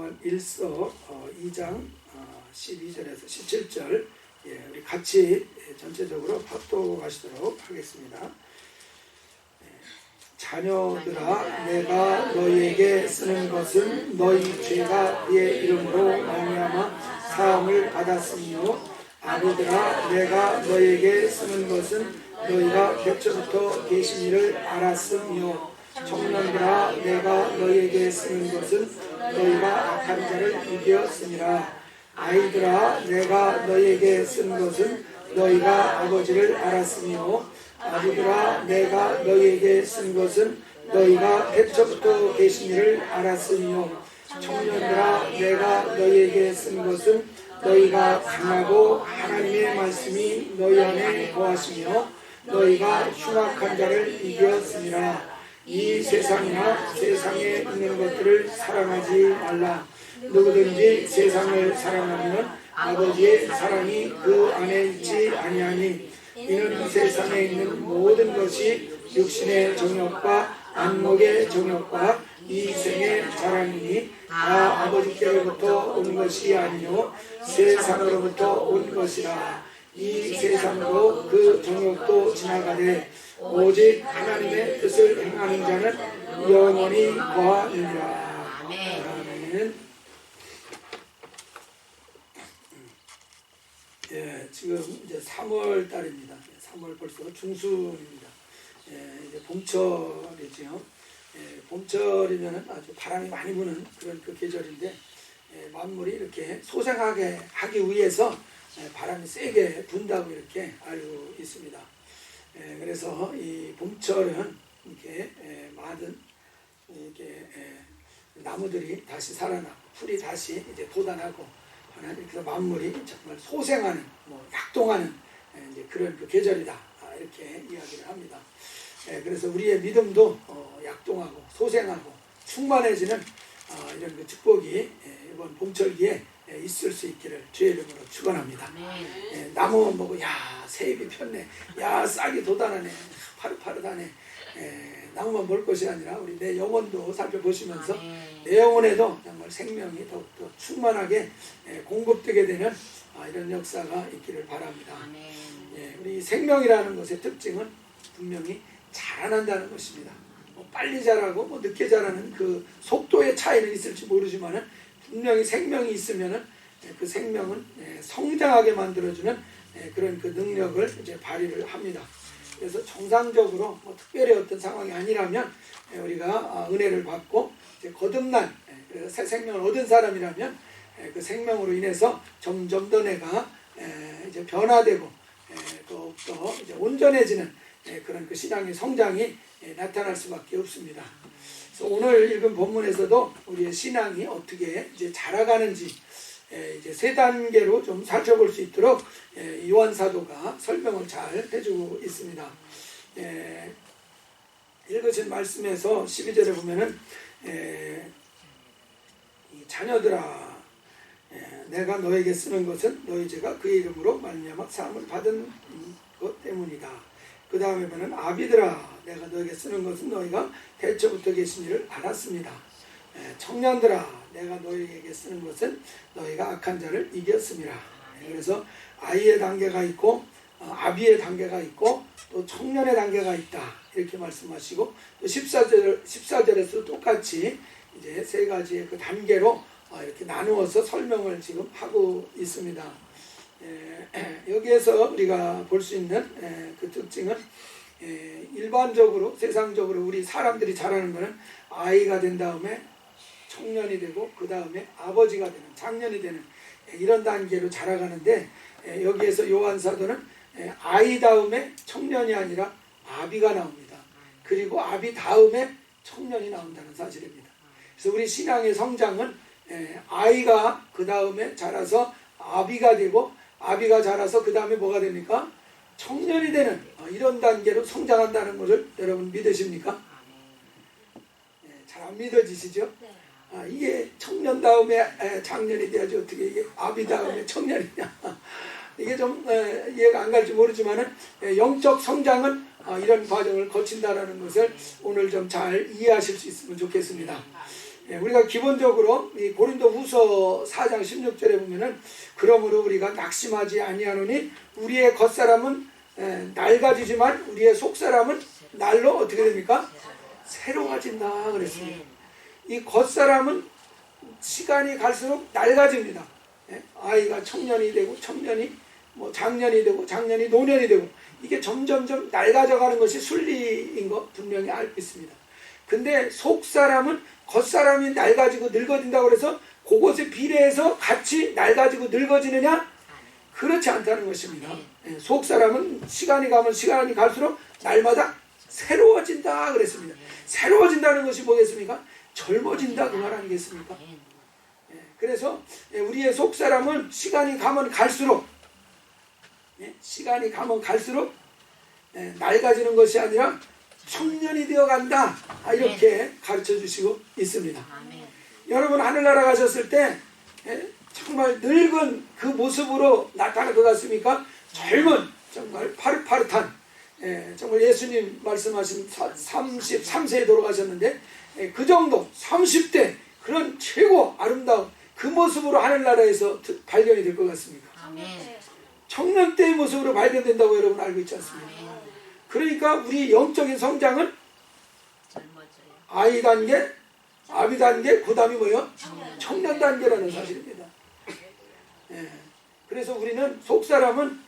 요한 1서 2장 12절에서 17절 우리 같이 전체적으로 합독하시도록 하겠습니다. 자녀들아, 내가 너희에게 쓰는 것은 너희 죄가 그의 이름으로 말미암아 사함을 받았으며, 아비들아, 내가 너희에게 쓰는 것은 너희가 태초부터 계신 이를 알았으며, 청년들아, 내가 너희에게 쓰는 것은 너희가 악한 자를 이겼으니라. 아이들아, 내가 너희에게 쓴 것은 너희가 아버지를 알았으며, 아비들아, 내가 너희에게 쓴 것은 너희가 태초부터 계신 이를 알았으며, 청년들아, 내가 너희에게 쓴 것은 너희가 강하고 하나님의 말씀이 너희 안에 거하시며 너희가 흉악한 자를 이겼으니라. 이 세상이나 세상에 있는 것들을 사랑하지 말라. 누구든지 세상을 사랑하면 아버지의 사랑이 그 안에 있지 아니하니, 이는 세상에 있는 모든 것이 육신의 정욕과 안목의 정욕과 이 생의 자랑이니 다 아버지께로부터 온 것이 아니요 세상으로부터 온 것이라. 이 세상도 그 정욕도 지나가되 오직 하나님의 뜻을 행하는 자는 영원히 거하느니라. 아멘. 지금 이제 3월 달입니다. 3월 벌써 중순입니다. 이제 봄철이죠. 봄철이면 아주 바람이 많이 부는 그런 그 계절인데, 만물이 이렇게 소생하게 하기 위해서 바람이 세게 분다고 이렇게 알고 있습니다. 그래서 이 봄철은 이렇게 많은 이렇게 나무들이 다시 살아나고 풀이 다시 이제 돋아나고 하는, 그래서 만물이 정말 소생하는, 약동하는 이제 그런 그 계절이다, 이렇게 이야기를 합니다. 그래서 우리의 믿음도 약동하고 소생하고 충만해지는 이런 그 축복이 이번 봄철기에 있을 수 있기를 주의 이름으로 축원합니다. 나무 보고 야 새잎이 폈네, 야 싹이 돋아나네, 파릇파릇하네. 나무만 볼 것이 아니라 우리 내 영혼도 살펴보시면서 내 영혼에도 정말 생명이 더욱더 충만하게 공급되게 되는 이런 역사가 있기를 바랍니다. 우리 생명이라는 것의 특징은 분명히 자라난다는 것입니다. 빨리 자라고 늦게 자라는 그 속도의 차이는 있을지 모르지만은 분명히 생명이 있으면은 그 생명은 성장하게 만들어주는 그런 그 능력을 이제 발휘를 합니다. 그래서 정상적으로 특별히 어떤 상황이 아니라면 우리가 은혜를 받고 이제 거듭난, 그래서 새 생명을 얻은 사람이라면 그 생명으로 인해서 점점 더 내가 이제 변화되고 더욱더 이제 온전해지는 그런 그 신앙의 성장이 나타날 수밖에 없습니다. 그래서 오늘 읽은 본문에서도 우리의 신앙이 어떻게 이제 자라가는지 이제 세 단계로 좀 살펴볼 수 있도록 요한 사도가 설명을 잘 해주고 있습니다. 읽으신 말씀에서 12절에 보면은 자녀들아, 내가 너에게 쓰는 것은 너희 죄가 그의 이름으로 말미암아 사함을 받은 것 때문이다. 그 다음에 보면 아비들아, 내가 너에게 쓰는 것은 너희가 태초부터 계신 이를 알았습니다. 청년들아, 내가 너희에게 쓰는 것은 너희가 악한 자를 이겼습니다. 그래서 아이의 단계가 있고 아비의 단계가 있고 또 청년의 단계가 있다, 이렇게 말씀하시고, 또 14절에서 똑같이 이제 세 가지의 그 단계로 이렇게 나누어서 설명을 지금 하고 있습니다. 여기에서 우리가 볼 수 있는 그 특징은, 일반적으로 세상적으로 우리 사람들이 자라는 것은 아이가 된 다음에 청년이 되고 그 다음에 아버지가 되는, 장년이 되는 이런 단계로 자라가는데, 여기에서 요한 사도는 아이 다음에 청년이 아니라 아비가 나옵니다. 그리고 아비 다음에 청년이 나온다는 사실입니다. 그래서 우리 신앙의 성장은 아이가 그 다음에 자라서 아비가 되고, 아비가 자라서 그 다음에 뭐가 됩니까? 청년이 되는 이런 단계로 성장한다는 것을 여러분 믿으십니까? 잘 안 믿어지시죠? 이게 청년 다음에 장년이 돼야지 어떻게 이게 아비 다음에 청년이냐. 이게 좀 이해가 안 갈지 모르지만은 영적 성장은 이런 과정을 거친다라는 것을 오늘 좀 잘 이해하실 수 있으면 좋겠습니다. 우리가 기본적으로 이 고린도후서 4장 16절에 보면은 그러므로 우리가 낙심하지 아니하노니 우리의 겉사람은 낡아지지만 우리의 속사람은 날로 어떻게 됩니까? 새로워진다 그랬습니다. 이 겉사람은 시간이 갈수록 낡아집니다. 아이가 청년이 되고 청년이 뭐 장년이 되고 장년이 노년이 되고 이게 점점점 낡아져가는 것이 순리인 거 분명히 알고 있습니다. 근데 속사람은 겉사람이 낡아지고 늙어진다고 해서 그것에 비례해서 같이 낡아지고 늙어지느냐? 그렇지 않다는 것입니다. 속사람은 시간이 가면 시간이 갈수록 날마다 새로워진다 그랬습니다. 새로워진다는 것이 뭐겠습니까? 젊어진다 그 말 아니겠습니까? 그래서 우리의 속사람은 시간이 가면 갈수록 낡아지는 것이 아니라 청년이 되어간다 이렇게 가르쳐 주시고 있습니다. 여러분 하늘나라 가셨을 때 정말 늙은 그 모습으로 나타날 것 같습니까? 젊은 정말 파릇파릇한 정말 예수님 말씀하신 33세에 돌아가셨는데 그 정도 30대 그런 최고 아름다운 그 모습으로 하늘나라에서 발견이 될 것 같습니까? 청년 때의 모습으로 발견된다고 여러분 알고 있지 않습니까? 그러니까 우리 영적인 성장은 아이 단계, 아비 단계, 그 다음이 뭐예요? 청년 단계라는 사실입니다. 그래서 우리는 속사람은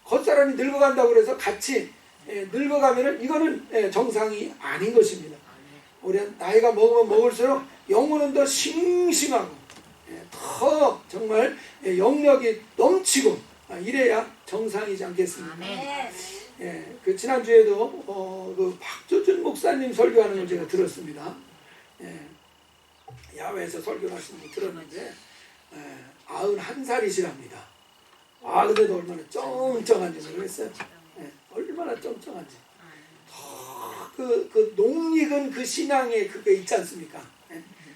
겉사람이 늙어간다고 해서 같이 늙어가면은 이거는 정상이 아닌 것입니다. 우리 나이가 먹으면 먹을수록 영혼은 더 싱싱하고 더 정말 영력이 넘치고 이래야 정상이지 않겠습니까? 그 지난주에도 그 박조준 목사님 설교하는 걸 제가 들었습니다. 야외에서 설교를 하시는 거 들었는데 91살이시랍니다. 근데도 얼마나 쩡쩡한지 모르겠어요. 얼마나 쩡쩡한지. 그 농익은 그 신앙의 그게 있지 않습니까?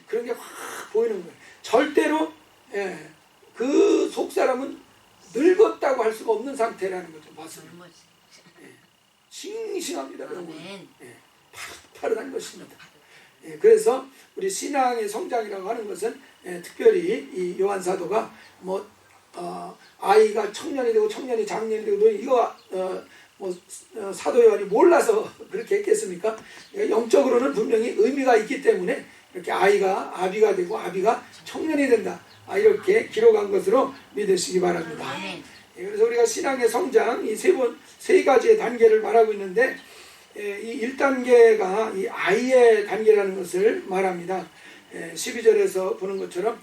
그런 게 확 보이는 거예요. 절대로 그 속사람은 늙었다고 할 수가 없는 상태라는 거죠. 맞습니다. 싱싱합니다. 파릇파릇한 것입니다. 그래서 우리 신앙의 성장이라고 하는 것은 특별히 이 요한 사도가 아이가 청년이 되고 청년이 장년이 되고 이거 사도 요한이 몰라서 그렇게 했겠습니까? 영적으로는 분명히 의미가 있기 때문에 이렇게 아이가 아비가 되고 아비가 청년이 된다. 이렇게 기록한 것으로 믿으시기 바랍니다. 그래서 우리가 신앙의 성장 이 세 가지의 단계를 말하고 있는데 이 1단계가 이 아이의 단계라는 것을 말합니다. 12절에서 보는 것처럼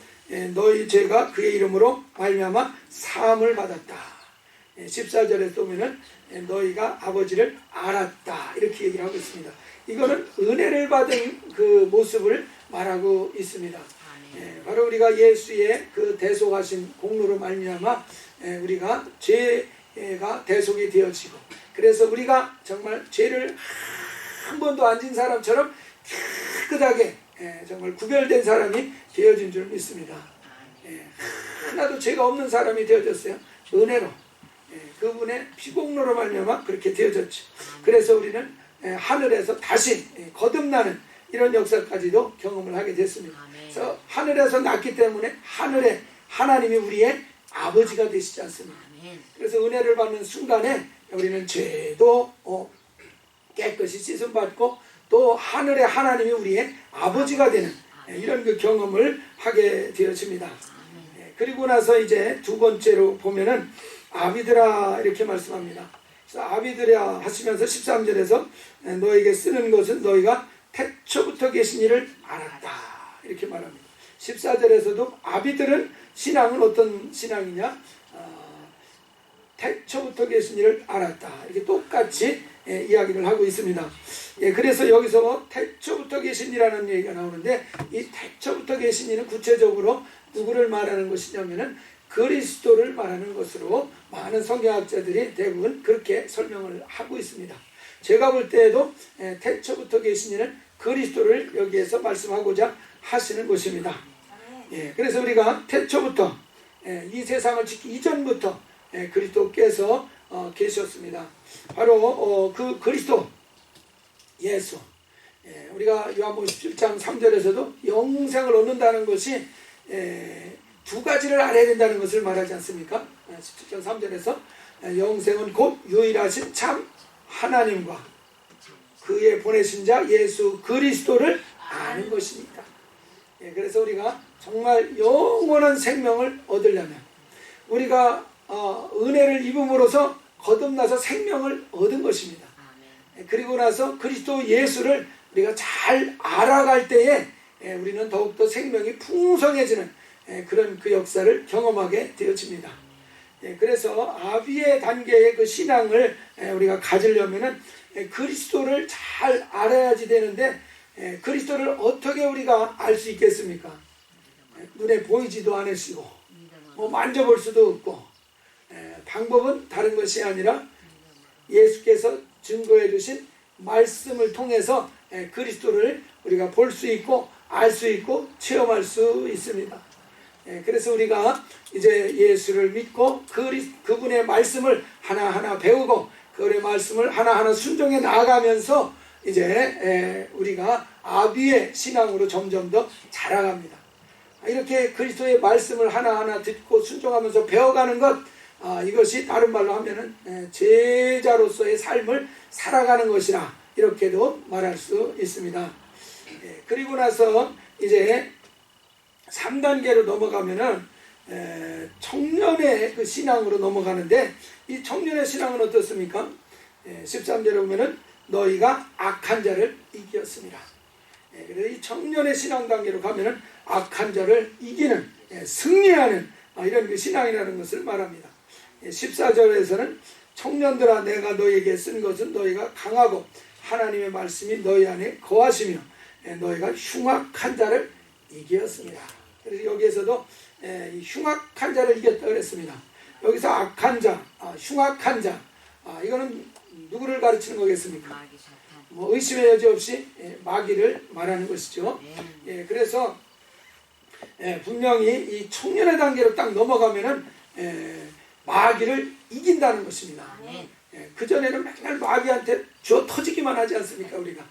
너희 죄가 그의 이름으로 말미암아 사함을 받았다. 14절에 보면은 너희가 아버지를 알았다 이렇게 얘기를 하고 있습니다. 이거는 은혜를 받은 그 모습을 말하고 있습니다. 바로 우리가 예수의 그 대속하신 공로로 말미암아 우리가 죄가 대속이 되어지고 그래서 우리가 정말 죄를 한 번도 안 진 사람처럼 깨끗하게 정말 구별된 사람이 되어진 줄 믿습니다. 하나도 죄가 없는 사람이 되어졌어요. 은혜로 그분의 피공로로 말미암아 그렇게 되어졌죠. 그래서 우리는 하늘에서 다시 거듭나는 이런 역사까지도 경험을 하게 됐습니다. 그래서 하늘에서 났기 때문에 하늘에 하나님이 우리의 아버지가 되시지 않습니까? 그래서 은혜를 받는 순간에 우리는 죄도 깨끗이 씻음받고 또 하늘의 하나님이 우리의 아버지가 되는 이런 그 경험을 하게 되어집니다. 그리고 나서 이제 두 번째로 보면은 아비들아 이렇게 말씀합니다. 그래서 아비들아 하시면서 13절에서 너에게 쓰는 것은 너희가 태초부터 계신 이를 알았다 이렇게 말합니다. 14절에서도 아비들은 신앙은 어떤 신앙이냐? 태초부터 계신 이를 알았다 이렇게 똑같이 이야기를 하고 있습니다. 그래서 여기서 태초부터 계신 이라는 얘기가 나오는데 이 태초부터 계신 이는 구체적으로 누구를 말하는 것이냐면은 그리스도를 말하는 것으로 많은 성경학자들이 대부분 그렇게 설명을 하고 있습니다. 제가 볼 때에도 태초부터 계신 이는 그리스도를 여기에서 말씀하고자 하시는 것입니다. 그래서 우리가 태초부터 이 세상을 짓기 이전부터 그리스도께서 계셨습니다. 바로 그 그리스도 예수 우리가 요한복음 17장 3절에서도 영생을 얻는다는 것이 두 가지를 알아야 된다는 것을 말하지 않습니까? 17장 3절에서 영생은 곧 유일하신 참 하나님과 그의 보내신 자 예수 그리스도를 아는 것입니다. 그래서 우리가 정말 영원한 생명을 얻으려면 우리가 은혜를 입음으로써 거듭나서 생명을 얻은 것입니다. 그리고 나서 그리스도 예수를 우리가 잘 알아갈 때에 우리는 더욱더 생명이 풍성해지는 그런 그 역사를 경험하게 되어집니다. 그래서 아비의 단계의 그 신앙을 우리가 가지려면은 그리스도를 잘 알아야지 되는데 그리스도를 어떻게 우리가 알 수 있겠습니까? 눈에 보이지도 않으시고 뭐 만져볼 수도 없고 방법은 다른 것이 아니라 예수께서 증거해 주신 말씀을 통해서 그리스도를 우리가 볼 수 있고 알 수 있고 체험할 수 있습니다. 그래서 우리가 이제 예수를 믿고 그분의 말씀을 하나하나 배우고 그분의 말씀을 하나하나 순종해 나아가면서 이제 우리가 아비의 신앙으로 점점 더 자라갑니다. 이렇게 그리스도의 말씀을 하나하나 듣고 순종하면서 배워가는 것, 이것이 다른 말로 하면은 제자로서의 삶을 살아가는 것이라 이렇게도 말할 수 있습니다. 그리고 나서 이제 3단계로 넘어가면은 청년의 그 신앙으로 넘어가는데 이 청년의 신앙은 어떻습니까? 13절에 보면은 너희가 악한 자를 이겼습니다. 그래서 이 청년의 신앙 단계로 가면은 악한 자를 이기는 승리하는 이런 그 신앙이라는 것을 말합니다. 14절에서는 청년들아 내가 너희에게 쓴 것은 너희가 강하고 하나님의 말씀이 너희 안에 거하시며 너희가 흉악한 자를 이겼습니다. 그래서 여기에서도 이 흉악한 자를 이겼다 그랬습니다. 여기서 악한 자, 흉악한 자, 이거는 누구를 가르치는 거겠습니까? 뭐 의심의 여지 없이 마귀를 말하는 것이죠. 그래서 분명히 이 청년의 단계로 딱 넘어가면은 마귀를 이긴다는 것입니다. 그전에는 맨날 마귀한테 쥐어 터지기만 하지 않습니까? 우리가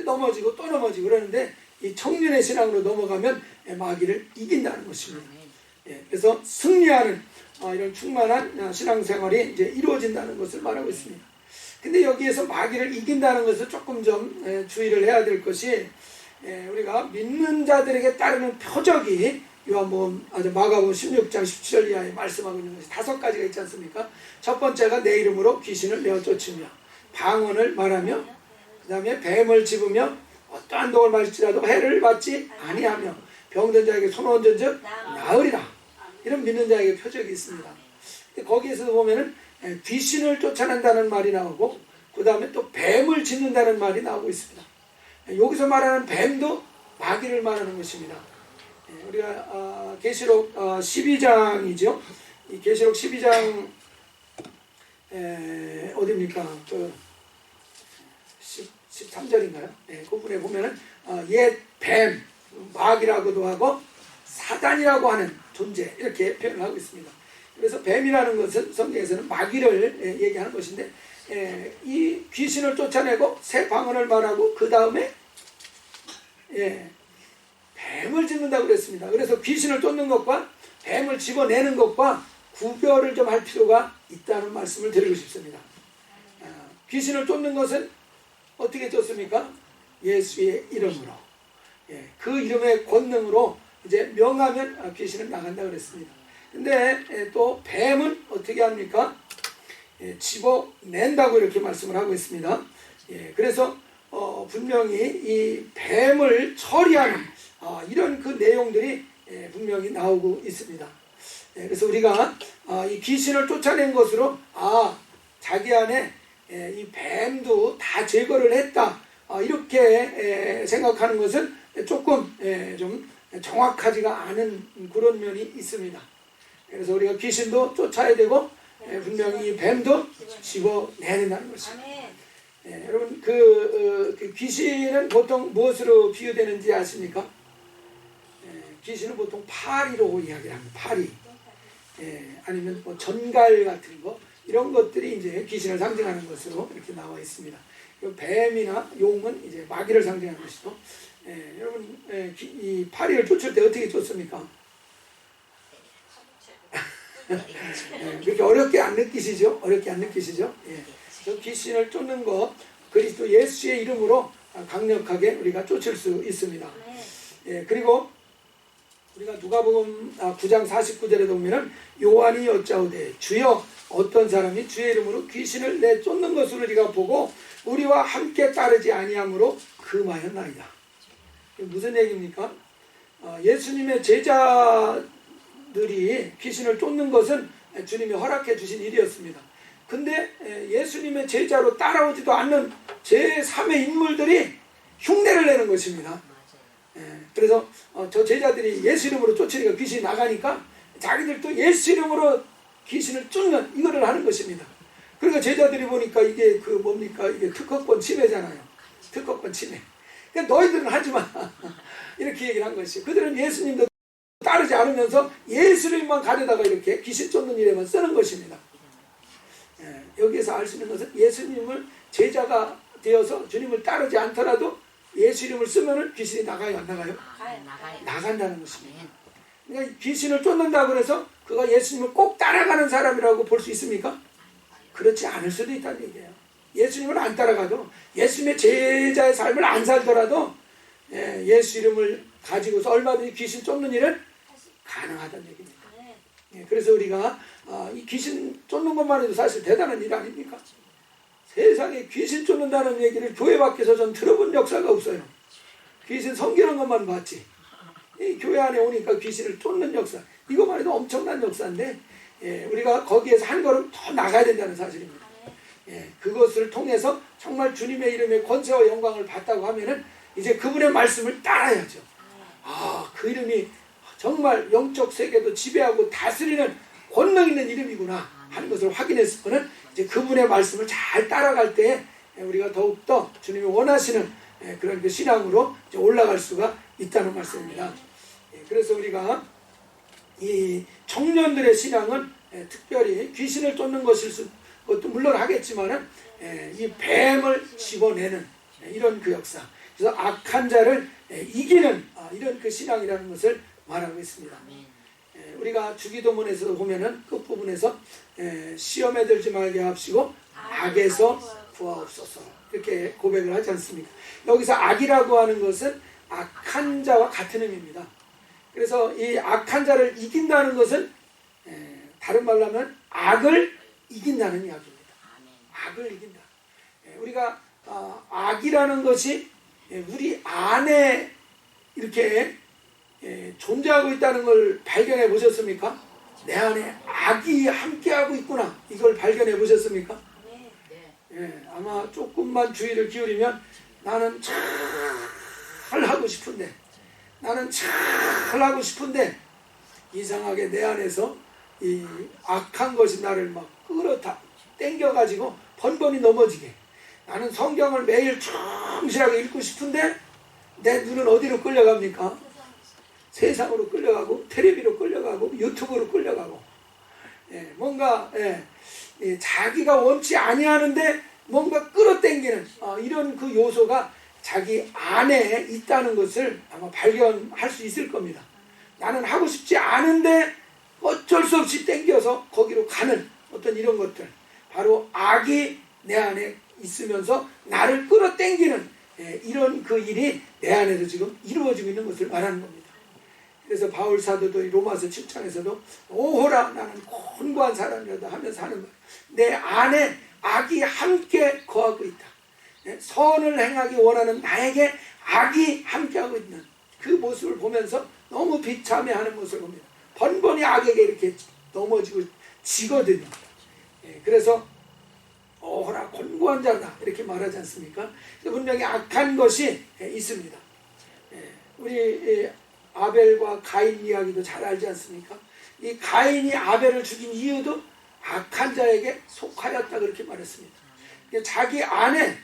넘어지고 또 넘어지고 그러는데 이 청년의 신앙으로 넘어가면 마귀를 이긴다는 것입니다. 그래서 승리하는 이런 충만한 신앙생활이 이제 이루어진다는 것을 말하고 있습니다. 근데 여기에서 마귀를 이긴다는 것을 조금 좀 주의를 해야 될 것이 우리가 믿는 자들에게 따르는 표적이 요한복음 마가복음 16장 17절 이하에 말씀하고 있는 것이 5가지가 있지 않습니까? 첫 번째가 내 이름으로 귀신을 내어 쫓으며 방언을 말하며 그 다음에 뱀을 집으며 어떠한 독을 마실지라도 해를 받지 아니하며 병든 자에게 손 얹은 즉 나으리라. 이런 믿는 자에게 표적이 있습니다. 거기에서 보면은 귀신을 쫓아낸다는 말이 나오고 그 다음에 또 뱀을 짓는다는 말이 나오고 있습니다. 여기서 말하는 뱀도 마귀를 말하는 것입니다. 우리가 계시록 12장이죠. 이 계시록 12장 어디입니까? 그 13절인가요? 그 부분에 보면은 옛 뱀, 마귀라고도 하고 사단이라고 하는 존재 이렇게 표현을 하고 있습니다. 그래서 뱀이라는 것은 성경에서는 마귀를 얘기하는 것인데 이 귀신을 쫓아내고 새 방언을 말하고 그 다음에 뱀을 짓는다고 그랬습니다. 그래서 귀신을 쫓는 것과 뱀을 집어내는 것과 구별을 좀 할 필요가 있다는 말씀을 드리고 싶습니다. 귀신을 쫓는 것은 어떻게 쫓습니까? 예수의 이름으로. 그 이름의 권능으로 이제 명하면 귀신은 나간다 그랬습니다. 근데 또 뱀은 어떻게 합니까? 집어낸다고 이렇게 말씀을 하고 있습니다. 그래서 분명히 이 뱀을 처리하는 이런 그 내용들이 분명히 나오고 있습니다. 그래서 우리가 이 귀신을 쫓아낸 것으로 자기 안에 이 뱀도 다 제거를 했다 이렇게 생각하는 것은 조금 좀 정확하지가 않은 그런 면이 있습니다. 그래서 우리가 귀신도 쫓아야 되고 분명히 이 뱀도 집어내야 된다는 것입니다. 여러분 그 귀신은 보통 무엇으로 비유되는지 아십니까? 귀신은 보통 파리로 이야기를 합니다. 파리 아니면 뭐 전갈 같은 거 이런 것들이 이제 귀신을 상징하는 것으로 이렇게 나와 있습니다. 뱀이나 용은 이제 마귀를 상징하는 것이죠. 여러분, 이 파리를 쫓을 때 어떻게 쫓습니까? 그렇게 어렵게 안 느끼시죠? 어렵게 안 느끼시죠? 저 귀신을 쫓는 것, 그리스도 예수의 이름으로 강력하게 우리가 쫓을 수 있습니다. 그리고 우리가 누가복음 9장 49절에 보면은 요한이 여짜오되 주여 어떤 사람이 주의 이름으로 귀신을 내쫓는 것을 우리가 보고 우리와 함께 따르지 아니함으로 금하였나이다. 무슨 얘기입니까? 예수님의 제자들이 귀신을 쫓는 것은 주님이 허락해 주신 일이었습니다. 근데 예수님의 제자로 따라오지도 않는 제3의 인물들이 흉내를 내는 것입니다. 그래서 저 제자들이 예수 이름으로 쫓으니까 귀신이 나가니까 자기들도 예수 이름으로 귀신을 쫓는 이거를 하는 것입니다. 그러니까 제자들이 보니까 이게 그 뭡니까? 이게 특허권 침해잖아요. 특허권 침해. 그러니까 너희들은 하지 마. 이렇게 얘기를 한 것이. 그들은 예수님도 따르지 않으면서 예수님만 가려다가 이렇게 귀신 쫓는 일에만 쓰는 것입니다. 여기에서 알 수 있는 것은 예수님을 제자가 되어서 주님을 따르지 않더라도 예수 이름을 쓰면은 귀신이 나가요, 안 나가요? 나간다는 것입니다. 그러니까 귀신을 쫓는다고 해서 그가 예수님을 꼭 따라가는 사람이라고 볼 수 있습니까? 그렇지 않을 수도 있다는 얘기예요. 예수님을 안 따라가도 예수님의 제자의 삶을 안 살더라도 예수 이름을 가지고서 얼마든지 귀신 쫓는 일은 가능하다는 얘기입니다. 그래서 우리가 이 귀신 쫓는 것만 해도 사실 대단한 일 아닙니까? 세상에 귀신 쫓는다는 얘기를 교회 밖에서 전 들어본 역사가 없어요. 귀신 섬기는 것만 봤지. 이 교회 안에 오니까 귀신을 쫓는 역사, 이것만 해도 엄청난 역사인데 우리가 거기에서 한 걸음 더 나가야 된다는 사실입니다. 그것을 통해서 정말 주님의 이름의 권세와 영광을 받다고 하면은 이제 그분의 말씀을 따라야죠. 그 이름이 정말 영적 세계도 지배하고 다스리는 권능 있는 이름이구나 하는 것을 확인했을 때는 이제 그분의 말씀을 잘 따라갈 때 우리가 더욱더 주님이 원하시는 그런 그 신앙으로 이제 올라갈 수가 있다는 말씀입니다. 그래서 우리가 이 청년들의 신앙은 특별히 귀신을 쫓는 것도 물론 하겠지만은 이 뱀을 집어내는 이런 그 역사, 그래서 악한 자를 이기는 이런 그 신앙이라는 것을 말하고 있습니다. 우리가 주기도문에서 보면은 끝부분에서 시험에 들지 말게 합시고 악에서 구하옵소서 이렇게 고백을 하지 않습니까? 여기서 악이라고 하는 것은 악한 자와 같은 의미입니다. 그래서 이 악한 자를 이긴다는 것은 다른 말로 하면 악을 이긴다는 이야기입니다. 악을 이긴다. 우리가 악이라는 것이 우리 안에 이렇게 존재하고 있다는 걸 발견해 보셨습니까? 내 안에 악이 함께하고 있구나, 이걸 발견해 보셨습니까? 아마 조금만 주의를 기울이면 나는 잘 하고 싶은데 이상하게 내 안에서 이 악한 것이 나를 막 끌어다 땡겨가지고 번번이 넘어지게, 나는 성경을 매일 충실하게 읽고 싶은데 내 눈은 어디로 끌려갑니까? 세상으로 끌려가고 텔레비로 끌려가고 유튜브로 끌려가고 뭔가 자기가 원치 아니하는데 뭔가 끌어당기는 이런 그 요소가 자기 안에 있다는 것을 아마 발견할 수 있을 겁니다. 나는 하고 싶지 않은데 어쩔 수 없이 땡겨서 거기로 가는 어떤 이런 것들, 바로 악이 내 안에 있으면서 나를 끌어당기는 이런 그 일이 내 안에서 지금 이루어지고 있는 것을 말하는 겁니다. 그래서 바울 사도도 로마서 7장에서도 오호라 나는 곤고한 사람이라도 하면서 하는 거예요. 내 안에 악이 함께 거하고 있다. 선을 행하기 원하는 나에게 악이 함께하고 있는 그 모습을 보면서 너무 비참해하는 모습을 봅니다. 번번이 악에게 이렇게 넘어지고 지거든요. 그래서 오호라 곤고한 자다 이렇게 말하지 않습니까? 분명히 악한 것이 있습니다. 우리 아벨과 가인 이야기도 잘 알지 않습니까? 이 가인이 아벨을 죽인 이유도 악한 자에게 속하였다 그렇게 말했습니다. 자기 안에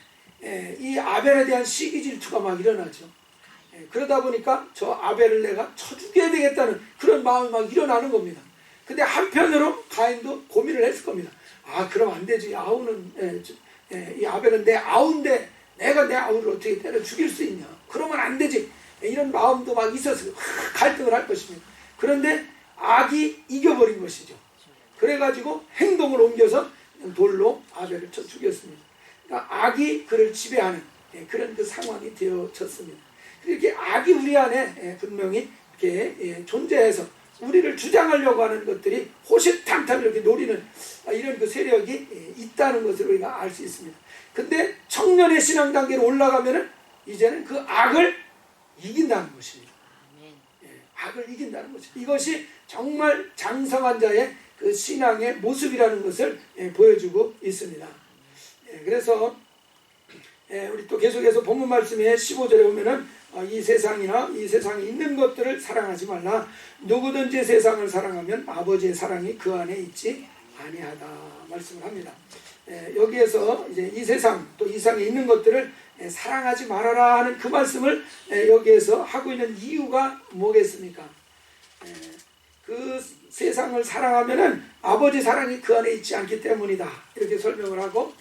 이 아벨에 대한 시기 질투가 막 일어나죠. 그러다 보니까 저 아벨을 내가 쳐 죽여야 되겠다는 그런 마음이 막 일어나는 겁니다. 근데 한편으로 가인도 고민을 했을 겁니다. 아, 그럼 안 되지. 이 아벨은 내 아우인데 내가 내 아우를 어떻게 때려 죽일 수 있냐. 그러면 안 되지. 이런 마음도 막 있었어요. 갈등을 할 것입니다. 그런데 악이 이겨버린 것이죠. 그래가지고 행동을 옮겨서 돌로 아벨을 쳐 죽였습니다. 그러니까 악이 그를 지배하는 그런 그 상황이 되어졌습니다. 이렇게 악이 우리 안에 분명히 이렇게 존재해서 우리를 주장하려고 하는 것들이 호시탐탐 이렇게 노리는 이런 그 세력이 있다는 것을 우리가 알 수 있습니다. 근데 청년의 신앙 단계로 올라가면은 이제는 그 악을 이긴다는 것입니다. 악을 이긴다는 것입니다. 이것이 정말 장성한 자의 그 신앙의 모습이라는 것을 보여주고 있습니다. 그래서 우리 또 계속해서 본문 말씀에 15절에 보면은 이 세상이나 이 세상에 있는 것들을 사랑하지 말라. 누구든지 세상을 사랑하면 아버지의 사랑이 그 안에 있지 아니하다 말씀을 합니다. 여기에서 이제 이 세상 또 이 세상에 있는 것들을 사랑하지 말아라 하는 그 말씀을 여기에서 하고 있는 이유가 뭐겠습니까? 그 세상을 사랑하면은 아버지 사랑이 그 안에 있지 않기 때문이다. 이렇게 설명을 하고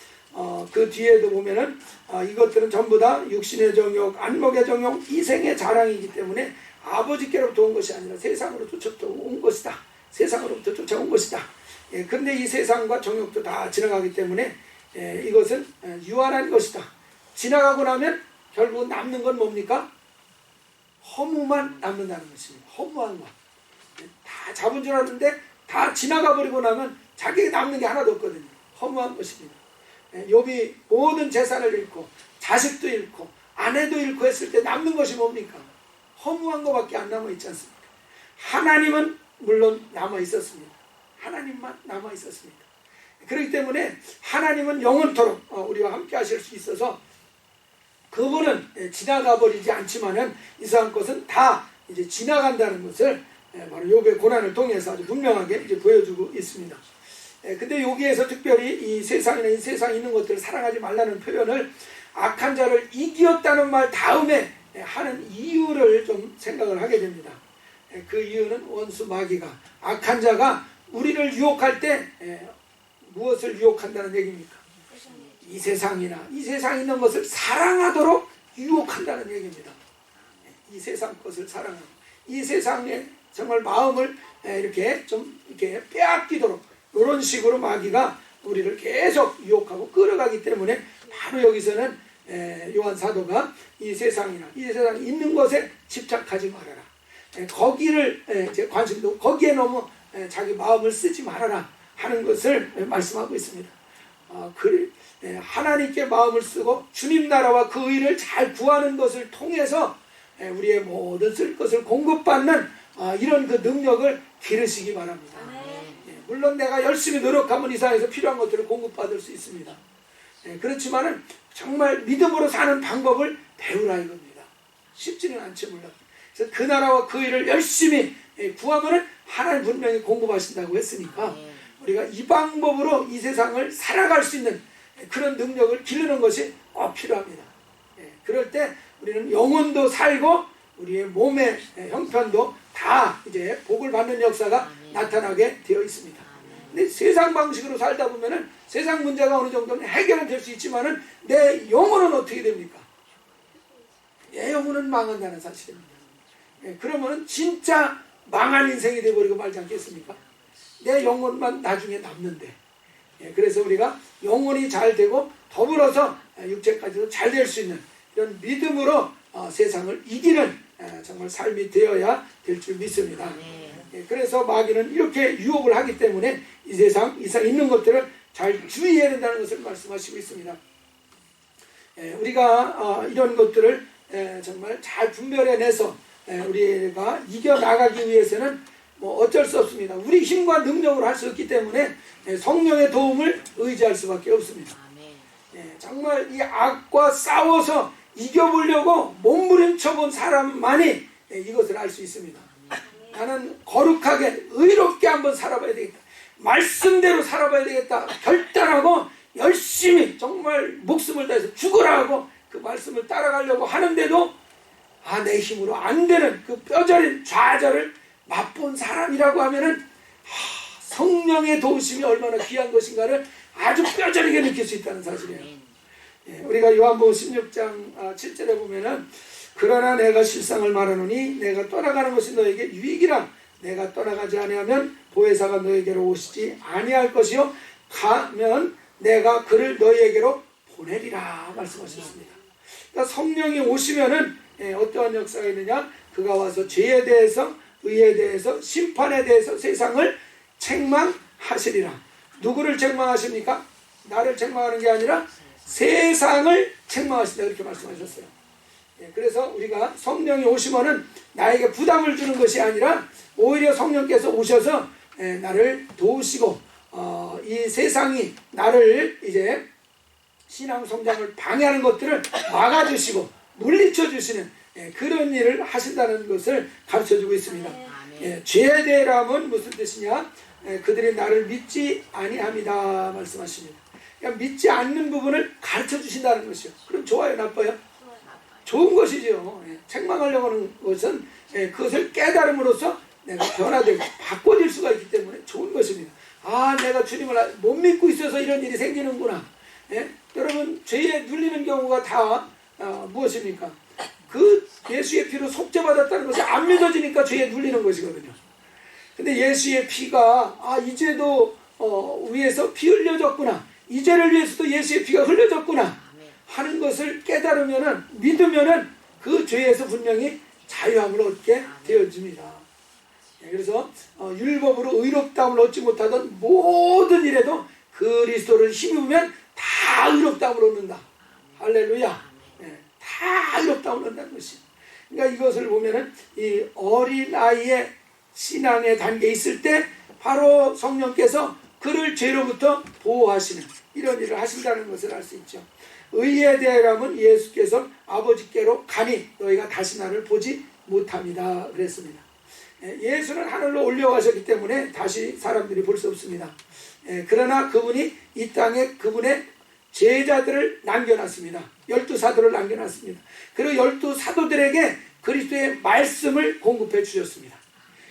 그 뒤에도 보면은 이것들은 전부 다 육신의 정욕, 안목의 정욕, 이생의 자랑이기 때문에 아버지께로부터 온 것이 아니라 세상으로부터 쫓아온 것이다. 세상으로부터 쫓아온 것이다. 그런데 이 세상과 정욕도 다 지나가기 때문에 이것은 유한한 것이다. 지나가고 나면 결국 남는 건 뭡니까? 허무만 남는다는 것입니다. 허무한 것. 다 잡은 줄 알았는데 다 지나가 버리고 나면 자기가 남는 게 하나도 없거든요. 허무한 것입니다. 욥이 모든 재산을 잃고 자식도 잃고 아내도 잃고 했을 때 남는 것이 뭡니까? 허무한 것밖에 안 남아 있지 않습니까? 하나님은 물론 남아 있었습니다. 하나님만 남아 있었습니다. 그렇기 때문에 하나님은 영원토록 우리와 함께 하실 수 있어서 그분은 지나가 버리지 않지만은 이러한 것은 다 이제 지나간다는 것을 바로 욥의 고난을 통해서 아주 분명하게 이제 보여주고 있습니다. 근데 여기에서 특별히 이 세상이나 이 세상에 있는 것들을 사랑하지 말라는 표현을 악한 자를 이기었다는 말 다음에 하는 이유를 좀 생각을 하게 됩니다. 그 이유는 원수 마귀가 악한 자가 우리를 유혹할 때 무엇을 유혹한다는 얘기입니까? 이 세상이나 이 세상에 있는 것을 사랑하도록 유혹한다는 얘기입니다. 이 세상 것을 사랑하고 이 세상에 정말 마음을 이렇게 좀 이렇게 빼앗기도록 이런 식으로 마귀가 우리를 계속 유혹하고 끌어가기 때문에 바로 여기서는 요한 사도가 이 세상이나 이 세상에 있는 것에 집착하지 말아라. 거기를 관심도 거기에 너무 자기 마음을 쓰지 말아라 하는 것을 말씀하고 있습니다. 하나님께 마음을 쓰고 주님 나라와 그 의를 잘 구하는 것을 통해서 우리의 모든 쓸 것을 공급받는 이런 그 능력을 기르시기 바랍니다. 물론 내가 열심히 노력하면 이 세상에서 필요한 것들을 공급받을 수 있습니다. 그렇지만은 정말 믿음으로 사는 방법을 배우라 이겁니다. 쉽지는 않지 물론. 그래서 그 나라와 그 일을 열심히 구하면은 하나님 분명히 공급하신다고 했으니까 우리가 이 방법으로 이 세상을 살아갈 수 있는 그런 능력을 기르는 것이 꼭 필요합니다. 그럴 때 우리는 영혼도 살고 우리의 몸의 형편도 다 이제 복을 받는 역사가 나타나게 되어 있습니다. 근데 세상 방식으로 살다 보면은 세상 문제가 어느 정도는 해결은 될 수 있지만은 내 영혼은 어떻게 됩니까? 내 영혼은 망한다는 사실입니다. 그러면은 진짜 망한 인생이 되어버리고 말지 않겠습니까? 내 영혼만 나중에 남는데. 그래서 우리가 영혼이 잘 되고 더불어서 육체까지도 잘 될 수 있는 이런 믿음으로 세상을 이기는 정말 삶이 되어야 될 줄 믿습니다. 그래서 마귀는 이렇게 유혹을 하기 때문에 이 세상 있는 것들을 잘 주의해야 된다는 것을 말씀하시고 있습니다. 우리가 이런 것들을 정말 잘 분별해내서 우리가 이겨나가기 위해서는 뭐 어쩔 수 없습니다. 우리 힘과 능력으로 할 수 없기 때문에 성령의 도움을 의지할 수밖에 없습니다. 정말 이 악과 싸워서 이겨보려고 몸부림쳐 본 사람만이 이것을 알 수 있습니다. 나는 거룩하게 의롭게 한번 살아봐야 되겠다. 말씀대로 살아봐야 되겠다. 결단하고 열심히 정말 목숨을 다해서 죽으라 하고 그 말씀을 따라가려고 하는데도 내 힘으로 안 되는 그 뼈저린 좌절을 맛본 사람이라고 하면은 성령의 도우심이 얼마나 귀한 것인가를 아주 뼈저리게 느낄 수 있다는 사실이에요. 예, 우리가 요한복음 16장 7절에 보면은 그러나 내가 실상을 말하노니 내가 떠나가는 것이 너에게 유익이라. 내가 떠나가지 아니하면 보혜사가 너에게로 오시지 아니할 것이요 가면 내가 그를 너희에게로 보내리라 말씀하셨습니다. 그러니까 성령이 오시면은 어떠한 역사가 있느냐? 그가 와서 죄에 대해서, 의에 대해서, 심판에 대해서 세상을 책망하시리라. 누구를 책망하십니까? 나를 책망하는 게 아니라 세상을 책망하신다, 이렇게 말씀하셨어요. 그래서 우리가 성령이 오시면은 나에게 부담을 주는 것이 아니라 오히려 성령께서 오셔서 나를 도우시고 이 세상이 나를 이제 신앙 성장을 방해하는 것들을 막아주시고 물리쳐 주시는 그런 일을 하신다는 것을 가르쳐주고 있습니다. 죄에 대해라면 무슨 뜻이냐? 그들이 나를 믿지 아니함이다 말씀하십니다. 그러니까 믿지 않는 부분을 가르쳐 주신다는 것이요. 그럼 좋아요, 나빠요? 좋은 것이죠. 책망하려고 하는 것은 그것을 깨달음으로써 내가 변화되고 바꿔질 수가 있기 때문에 좋은 것입니다. 아, 내가 주님을 못 믿고 있어서 이런 일이 생기는구나. 여러분, 죄에 눌리는 경우가 다 무엇입니까? 그 예수의 피로 속죄받았다는 것이 안 믿어지니까 죄에 눌리는 것이거든요. 근데 예수의 피가 이 죄도 위에서 피 흘려졌구나, 이 죄를 위해서도 예수의 피가 흘려졌구나 하는 것을 깨달으면은, 믿으면은 그 죄에서 분명히 자유함을 얻게 되어집니다. 그래서 율법으로 의롭다함을 얻지 못하던 모든 일에도 그리스도를 힘입으면 다 의롭다함을 얻는다. 할렐루야. 다 의롭다함을 얻는다는 것이. 그러니까 이것을 보면은 이 어린아이의 신앙의 단계에 있을 때 바로 성령께서 그를 죄로부터 보호하시는 이런 일을 하신다는 것을 알 수 있죠. 의에 대하여라면 예수께서 아버지께로 가니 너희가 다시 나를 보지 못합니다 그랬습니다. 예수는 하늘로 올려가셨기 때문에 다시 사람들이 볼 수 없습니다. 그러나 그분이 이 땅에 그분의 제자들을 남겨놨습니다. 12사도를 남겨놨습니다. 그리고 12사도들에게 그리스도의 말씀을 공급해 주셨습니다.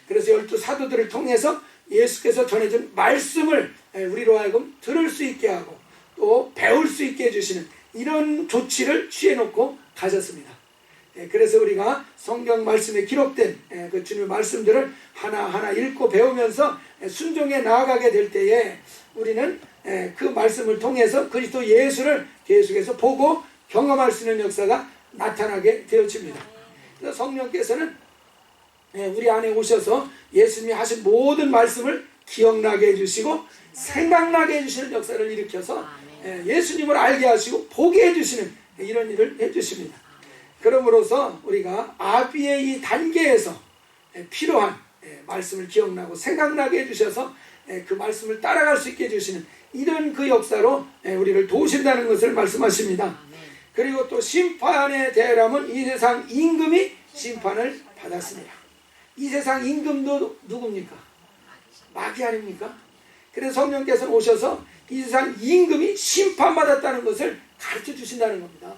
그래서 12사도들을 통해서 예수께서 전해준 말씀을 우리로 하여금 들을 수 있게 하고 또 배울 수 있게 해주시는 이런 조치를 취해놓고 가셨습니다. 그래서 우리가 성경 말씀에 기록된 그 주님의 말씀들을 하나하나 읽고 배우면서 순종해 나아가게 될 때에 우리는 그 말씀을 통해서 그리스도 예수를 계속해서 보고 경험할 수 있는 역사가 나타나게 되어집니다. 그래서 성령께서는 우리 안에 오셔서 예수님이 하신 모든 말씀을 기억나게 해주시고 생각나게 해주시는 역사를 일으켜서 예수님을 알게 하시고 보게 해주시는 이런 일을 해주십니다. 그러므로서 우리가 아비의 이 단계에서 필요한 말씀을 기억나고 생각나게 해주셔서 그 말씀을 따라갈 수 있게 해주시는 이런 그 역사로 우리를 도우신다는 것을 말씀하십니다. 그리고 또 심판에 대하여라면 이 세상 임금이 심판을 받았습니다. 이 세상 임금도 누굽니까? 마귀 아닙니까? 그래서 성령께서 오셔서 이 세상 임금이 심판받았다는 것을 가르쳐 주신다는 겁니다.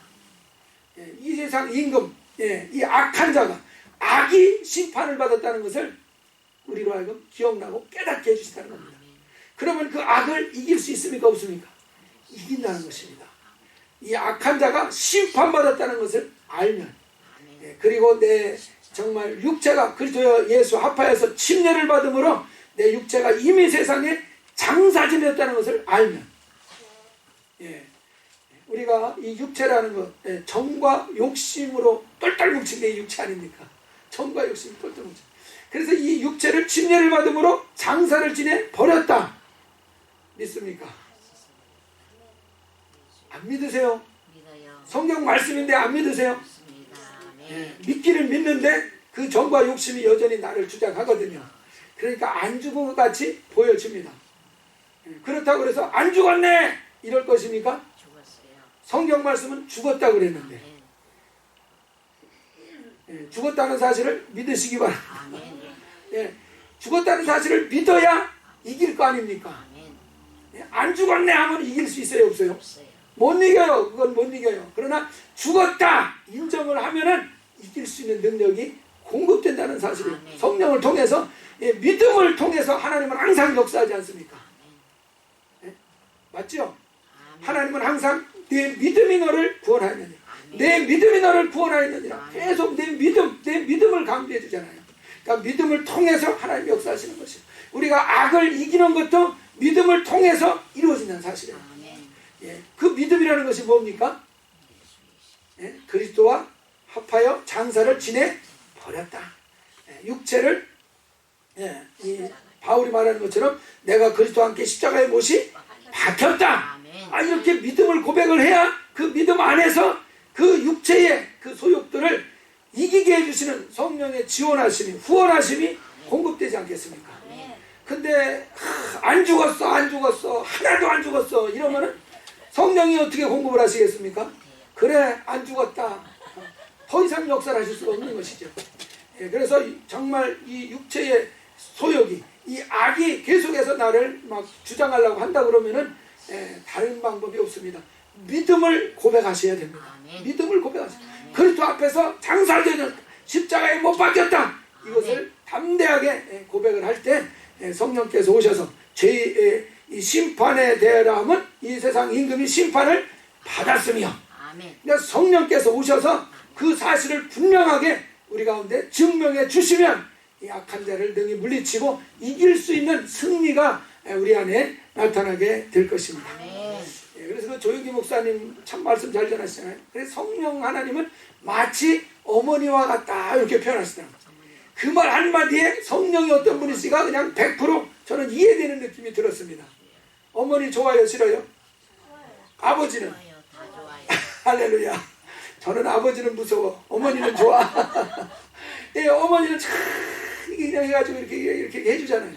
이 세상 임금, 이 악한 자가 악이 심판을 받았다는 것을 우리로 하여금 기억나고 깨닫게 해주신다는 겁니다. 그러면 그 악을 이길 수 있습니까? 없습니까? 이긴다는 것입니다. 이 악한 자가 심판받았다는 것을 알면, 그리고 내 정말 육체가 그리스도 예수 합하여서 침례를 받음으로 내 육체가 이미 세상에 장사지냈다는 것을 알면, 우리가 이 육체라는 것, 정과 욕심으로 똘똘 뭉친 게 이 육체 아닙니까? 정과 욕심이 똘똘 뭉친. 그래서 이 육체를 침례를 받음으로 장사를 지내 버렸다. 믿습니까? 안 믿으세요? 성경 말씀인데 안 믿으세요? 믿기는 믿는데 그 정과 욕심이 여전히 나를 주장하거든요. 그러니까 안 죽은 것 같이 보여집니다. 그렇다고 그래서 안 죽었네 이럴 것입니까? 성경 말씀은 죽었다고 그랬는데 죽었다는 사실을 믿으시기 바랍니다. 죽었다는 사실을 믿어야 이길 거 아닙니까? 안 죽었네 하면 이길 수 있어요, 없어요? 못 이겨요. 그건 못 이겨요. 그러나 죽었다 인정을 하면은 이길 수 있는 능력이 공급된다는 사실이에요. 성령을 통해서, 믿음을 통해서 하나님은 항상 역사하지 않습니까? 맞죠? 하나님은 항상 내 믿음이 너를 구원하느니라. 내 믿음이 너를 구원하느니라. 계속 내 믿음을 강조해 주잖아요. 그러니까 믿음을 통해서 하나님 역사하시는 것이에요. 우리가 악을 이기는 것도 믿음을 통해서 이루어진다는 사실이에요. 그 믿음이라는 것이 뭡니까? 그리스도와 합하여 장사를 지내 버렸다. 육체를, 이 바울이 말하는 것처럼 내가 그리스도와 함께 십자가의 못이 박혔다. 이렇게 믿음을 고백을 해야 그 믿음 안에서 그 육체의 그 소욕들을 이기게 해주시는 성령의 지원하심이, 후원하심이 공급되지 않겠습니까? 근데 안 죽었어 하나도 안 죽었어 이러면은 성령이 어떻게 공급을 하시겠습니까? 그래 안 죽었다, 더 이상 역사를 하실 수가 없는 것이죠. 그래서 정말 이 육체의 소욕이, 이 악이 계속해서 나를 막 주장하려고 한다 그러면은 다른 방법이 없습니다. 믿음을 고백하셔야 됩니다. 믿음을 고백하셔야 됩니다. 그리스도 앞에서 장사되는 십자가에 못 박혔다, 이것을 담대하게 고백을 할 때 성령께서 오셔서 죄의 이 심판에 대하면 이 세상 임금이 심판을 받았으며, 그러니까 성령께서 오셔서 그 사실을 분명하게 우리 가운데 증명해 주시면 이 악한 자를 능히 물리치고 이길 수 있는 승리가 우리 안에 나타나게 될 것입니다. 그래서 그 조영기 목사님 참 말씀 잘 전하시잖아요. 그래서 성령 하나님은 마치 어머니와 같다 이렇게 표현하시더라고요. 그 말 한마디에 성령이 어떤 분이시가 그냥 100% 저는 이해되는 느낌이 들었습니다. 어머니 좋아요, 싫어요? 아버지는? 할렐루야. 저는 아버지는 무서워, 어머니는 좋아. 어머니는 참 그냥 해가지고 이렇게 해주잖아요.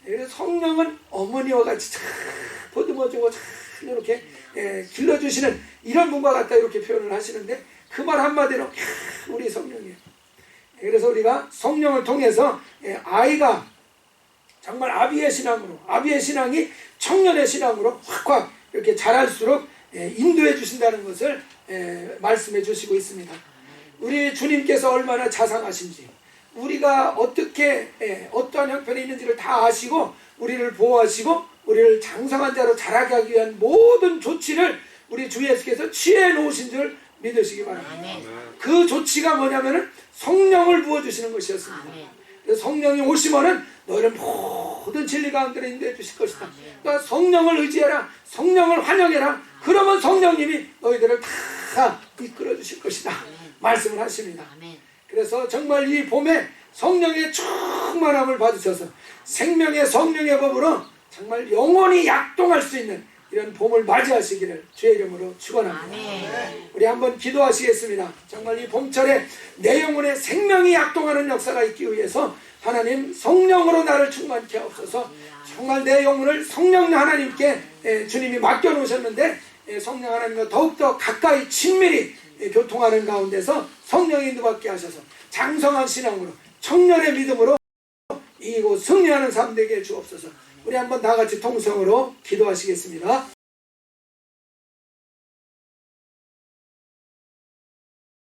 그래서 성령은 어머니와 같이 참 보듬어주고 참 이렇게 길러주시는 이런 분과 같다 이렇게 표현을 하시는데, 그 말 한마디로 우리 성령이에요. 그래서 우리가 성령을 통해서 아이가 정말 아비의 신앙으로, 아비의 신앙이 청년의 신앙으로 확확 이렇게 자랄수록 인도해 주신다는 것을 말씀해 주시고 있습니다. 우리 주님께서 얼마나 자상하신지, 우리가 어떻게 어떠한 형편에 있는지를 다 아시고 우리를 보호하시고 우리를 장성한 자로 자라게 하기 위한 모든 조치를 우리 주 예수께서 취해 놓으신 줄 믿으시기 바랍니다. 그 조치가 뭐냐면은 성령을 부어주시는 것이었습니다. 그래서 성령이 오시면은 너희를 모든 진리 가운데로 인도해 주실 것이다. 그러니까 성령을 의지해라, 성령을 환영해라. 그러면 성령님이 너희들을 다 이끌어 주실 것이다 말씀을 하십니다. 그래서 정말 이 봄에 성령의 충만함을 받으셔서 생명의 성령의 법으로 정말 영원히 약동할 수 있는 이런 봄을 맞이하시기를 주의 이름으로 축원합니다. 우리 한번 기도하시겠습니다. 정말 이 봄철에 내 영혼에 생명이 약동하는 역사가 있기 위해서 하나님 성령으로 나를 충만케 하옵소서. 정말 내 영혼을 성령 하나님께 주님이 맡겨놓으셨는데 성령 하나님과 더욱더 가까이 친밀히 교통하는 가운데서 성령이 인도받게 하셔서 장성한 신앙으로 청년의 믿음으로 이기고 승리하는 삶 되게 주옵소서. 우리 한번 다 같이 통성으로 기도하시겠습니다.